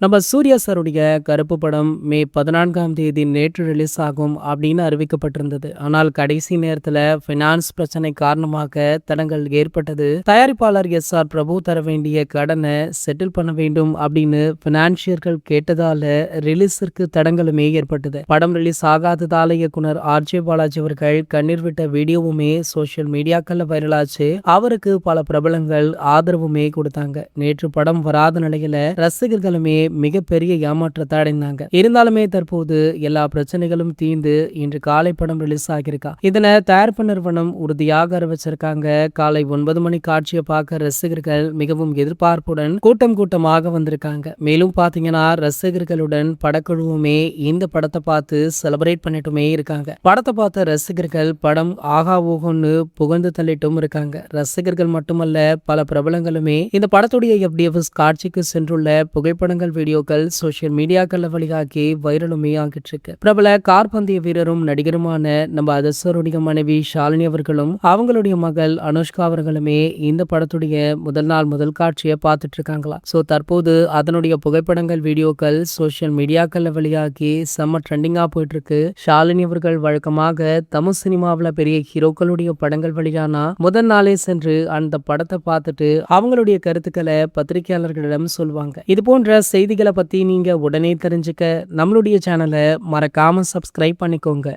நம்ம சூர்யா சாருடைய கருப்பு படம் மே 14ஆம் தேதி நேற்று ரிலீஸ் ஆகும் அப்படின்னு அறிவிக்கப்பட்டிருந்தது. ஆனால் கடைசி நேரத்துல ஃபினான்ஸ் பிரச்சனை காரணமாக தடங்கள் ஏற்பட்டது. தயாரிப்பாளர் எஸ்.ஆர். பிரபு தர வேண்டிய கடனை செட்டில் பண்ண வேண்டும் அப்படின்னு பினான்சியர்கள் கேட்டதால ரிலீஸிற்கு தடங்களுமே ஏற்பட்டது. படம் ரிலீஸ் ஆகாததால இயக்குனர் ஆர்.ஜே. பாலாஜி அவர்கள் கண்ணீர் விட்ட வீடியோவுமே சோசியல் மீடியாக்கள்ல வைரலாச்சு. அவருக்கு பல பிரபலங்கள் ஆதரவுமே கொடுத்தாங்க. நேற்று படம் வராத நிலையில ரசிகர்களுமே மிகப்பெரிய ஏமாற்றத்தை அடைந்தாங்க. இருந்தாலுமே தற்போது எல்லா பிரச்சனைகளும் தீர்ந்து இன்று காலை படம் ரிலீஸ் ஆகியிருக்கா. இதனை தயாரிப்பு நிறுவனம் உறுதியாக அறிவிச்சிருக்காங்க. காலை 9 மணி காட்சியை பார்க்க ரசிகர்கள் மிகவும் எதிர்பார்ப்புடன் கூட்டமாக வந்திருக்காங்க. மேலும் பாத்தீங்கன்னா ரசிகர்களுடன் படக்குழுவுமே இந்த படத்தை பார்த்து செலிப்ரேட் பண்ணிட்டுமே இருக்காங்க. படத்தை பார்த்த ரசிகர்கள் படம் ஆகா ஓகோன்னு புகழ்ந்து தள்ளிட்டும் இருக்காங்க. ரசிகர்கள் மட்டுமல்ல, பல பிரபலங்களுமே இந்த படத்துடைய FDFS காட்சிக்கு சென்றுள்ள புகைப்படங்கள் வீடியோக்கள் சோசியல் மீடியாக்கள்ல வழியாக்கி வைரலுமே ஆகிட்டு இருக்கு. பிரபல கார்பந்தய வீரரும் நடிகருமான நம்ம அதர்சருடைய மனைவி ஷாலினி அவர்களும் அவங்களுடைய மகள் அனுஷ்கா அவர்களுமே இந்த படத்துடைய முதல் காட்சியை பார்த்துட்டு இருக்காங்களா. சோ தற்போது அதனுடைய புகைப்படங்கள் வீடியோக்கள் சோசியல் மீடியாக்கள்ல வெளியாகி செம்ம ட்ரெண்டிங்கா போயிட்டு இருக்கு. ஷாலினி அவர்கள் வழக்கமாக தமிழ் சினிமாவில் பெரிய ஹீரோக்களுடைய படங்கள் வெளியானா முதல் நாளே சென்று அந்த படத்தை பார்த்துட்டு அவங்களுடைய கருத்துக்களை பத்திரிகையாளர்களிடம் சொல்லுவாங்க. இது போன்ற செய்திகளை பத்தி நீங்க உடனே தெரிஞ்சுக்க நம்மளுடைய சேனலை மறக்காம சப்ஸ்கிரைப் பண்ணிக்கோங்க.